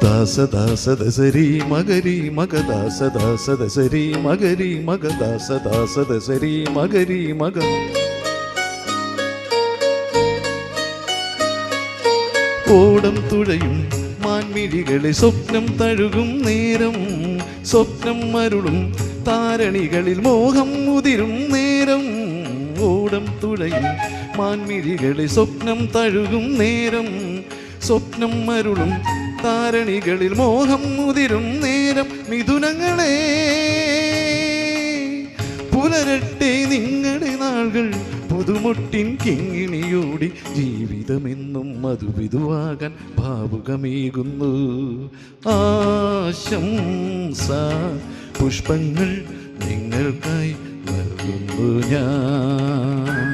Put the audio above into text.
ദാസ ദാസ ദസരി മകരി മക ദാസ ദാസ ദസരി മകരി മക ദാസ ദാസ ദസരി മകരി മക. ഓടം തുഴയും മാൻമിഴികളിൽ സ്വപ്നം തഴുകും നേരം, സ്വപ്നം മരുളും താരണികളിൽ മോഹം മുതിരും നേരം. ഓടം തുഴയും മാൻമിഴികളിൽ സ്വപ്നം തഴുകും നേരം, സ്വപ്നം മരുളും താരണികളിൽ മോഹം മുതിരും നേരം. മിഥുനങ്ങളെ പുലരട്ടെ നിങ്ങളുടെ നാളുകൾ, പുതുമുട്ടിൻ കിങ്ങിണിയോടി ജീവിതമെന്നും മധുവിധുവാകാൻ ഭാവുകമേകുന്നു. ആശംസ പുഷ്പങ്ങൾ നിങ്ങൾക്കായി നൽകുന്നു ഞാൻ.